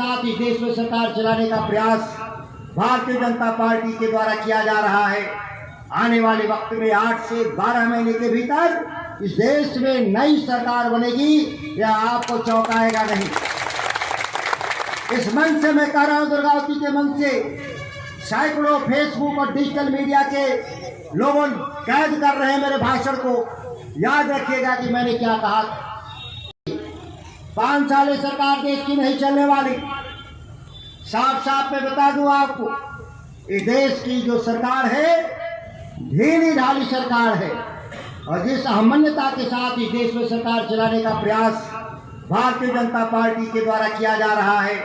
साथ ही देश में सरकार चलाने का प्रयास भारतीय जनता पार्टी के द्वारा किया जा रहा है। आने वाले वक्त में 8 से 12 महीने के भीतर इस देश में नई सरकार बनेगी, यह आपको चौंकाएगा नहीं। इस मंच से मैं कह रहा हूं, दुर्गावती के मंच से सैकड़ों फेसबुक और डिजिटल मीडिया के लोगों कैद कर रहे हैं मेरे भाषण को। याद रखिएगा कि मैंने क्या कहा। 5 साल सरकार देश की नहीं चलने वाली। साफ साफ मैं बता दूं आपको, ये देश की जो सरकार है ढीली ढाली सरकार है, और जिस अहमन्यता के साथ ही देश में सरकार चलाने का प्रयास भारतीय जनता पार्टी के द्वारा किया जा रहा है।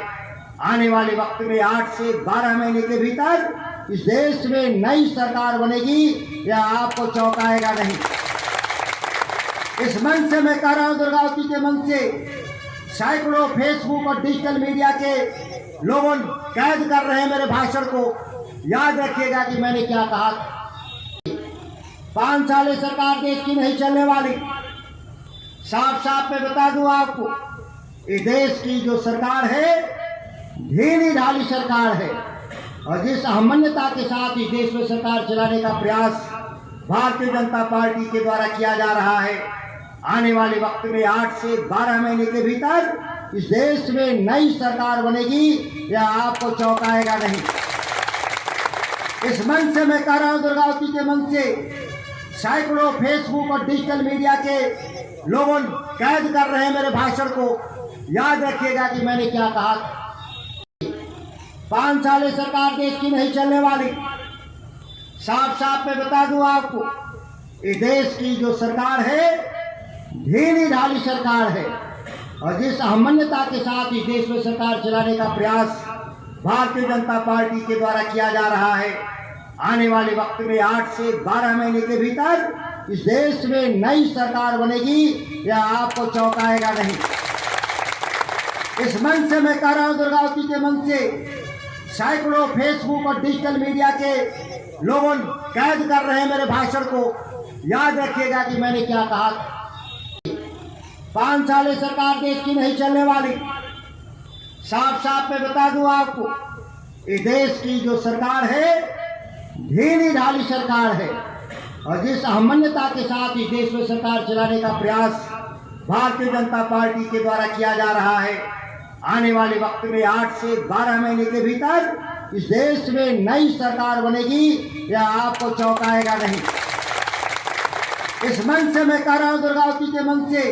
आने वाले वक्त में 8 से 12 महीने के भीतर इस देश में नई सरकार बनेगी, यह आपको चौंकाएगा नहीं। इस मंच से मैं कह रहा हूं, दुर्गावती के मंच से सैकड़ों फेसबुक और डिजिटल मीडिया के लोगों कैद कर रहे हैं मेरे भाषण को। याद रखिएगा कि मैंने क्या कहा। 5 साल सरकार देश की नहीं चलने वाली। साफ साफ मैं बता दूं आपको, ये देश की जो सरकार है ढीली ढाली सरकार है, और जिस अहमन्यता के साथ ही देश में सरकार चलाने का प्रयास भारतीय जनता पार्टी के द्वारा किया जा रहा है। आने वाले वक्त में 8 से 12 महीने के भीतर इस देश में नई सरकार बनेगी, यह आपको चौंकाएगा नहीं। इस मंच से मैं कह रहा हूं, दुर्गावती के मंच से सैकड़ों फेसबुक और डिजिटल मीडिया के लोगों कैद कर रहे हैं मेरे भाषण को। याद रखिएगा कि मैंने क्या कहा। 5 साल सरकार देश की नहीं चलने वाली। साफ साफ मैं बता दूं आपको, ये देश की जो सरकार है ढीली ढाली सरकार है, और जिस अहमन्यता के साथ ही देश में सरकार चलाने का प्रयास भारतीय जनता पार्टी के द्वारा किया जा रहा है। आने वाले वक्त में 8 से 12 महीने के भीतर इस देश में नई सरकार बनेगी, यह आपको चौंकाएगा नहीं। इस मंच से मैं कह रहा हूं, दुर्गावती के मंच से सैकड़ों फेसबुक और डिजिटल मीडिया के लोगों कैद कर रहे हैं मेरे भाषण को। याद रखिएगा कि मैंने क्या कहा। 5 साल सरकार देश की नहीं चलने वाली। साफ साफ मैं बता दूं आपको, ये देश की जो सरकार है ढीली ढाली सरकार है, और जिस अहमन्यता के साथ ही देश में सरकार चलाने का प्रयास भारतीय जनता पार्टी के द्वारा किया जा रहा है। आने वाले वक्त में 8 से 12 महीने के भीतर इस देश में नई सरकार बनेगी, यह आपको चौंकाएगा नहीं। इस मंच से मैं कह रहा हूं, दुर्गावती के मंच से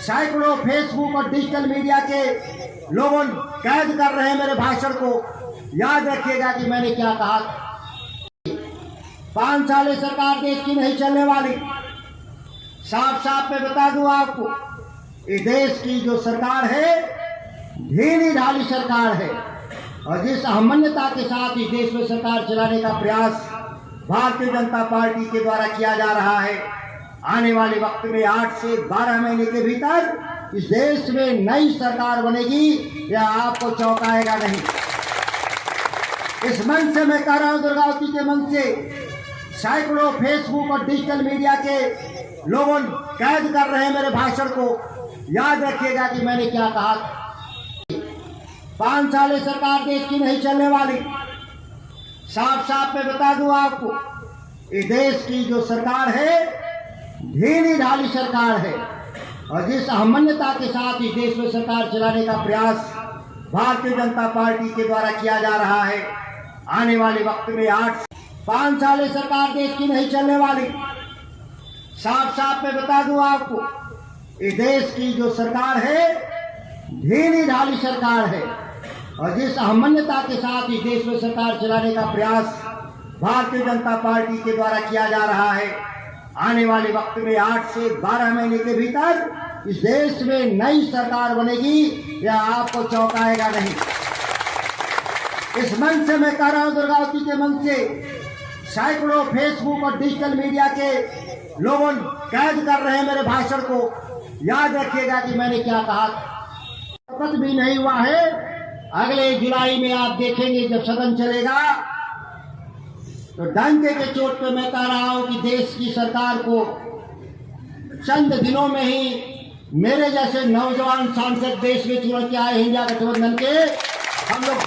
सैकड़ों फेसबुक और डिजिटल मीडिया के लोगों कैद कर रहे हैं मेरे भाषण को। याद रखिएगा कि मैंने क्या कहा। 5 साल सरकार देश की नहीं चलने वाली। साफ साफ मैं बता दूं आपको, ये देश की जो सरकार है ढीली ढाली सरकार है, और जिस अहमन्यता के साथ ही देश में सरकार चलाने का प्रयास भारतीय जनता पार्टी के द्वारा किया जा रहा है। आने वाले वक्त में 8 से 12 महीने के भीतर इस देश में नई सरकार बनेगी, यह आपको चौंकाएगा नहीं। इस मंच से मैं कह रहा हूं, दुर्गावती के मंच से सैकड़ों फेसबुक और डिजिटल मीडिया के लोगों कैद कर रहे हैं मेरे भाषण को। याद रखिएगा कि मैंने क्या कहा। 5 साल सरकार देश की नहीं चलने वाली। साफ साफ मैं बता दूं आपको, ये देश की जो सरकार है ढीली ढाली सरकार है, और जिस अहमन्यता के साथ ही देश में सरकार चलाने का प्रयास भारतीय जनता पार्टी के द्वारा किया जा रहा है। आने वाले वक्त में 5 साल सरकार देश की नहीं चलने वाली। साफ साफ मैं बता दूं आपको, ये देश की जो सरकार है ढीली ढाली सरकार है, और जिस अहमन्यता के साथ ही देश में सरकार चलाने का प्रयास भारतीय जनता पार्टी के द्वारा किया जा रहा है। आने वाले वक्त में 8 से 12 महीने के भीतर इस देश में नई सरकार बनेगी, यह आपको चौंकाएगा नहीं। इस मंच से मैं कह रहा हूं, दुर्गावती के मंच से सैकड़ों फेसबुक और डिजिटल मीडिया के लोगों कैद कर रहे हैं मेरे भाषण को। याद रखिएगा कि मैंने क्या कहा। शपथ भी नहीं हुआ है। अगले जुलाई में आप देखेंगे जब सदन चलेगा, तो डंके के चोट पे मैं कह रहा हूं कि देश की सरकार को चंद दिनों में ही मेरे जैसे नौजवान सांसद देश में चुन के आए इंडिया गठबंधन के, हम लोग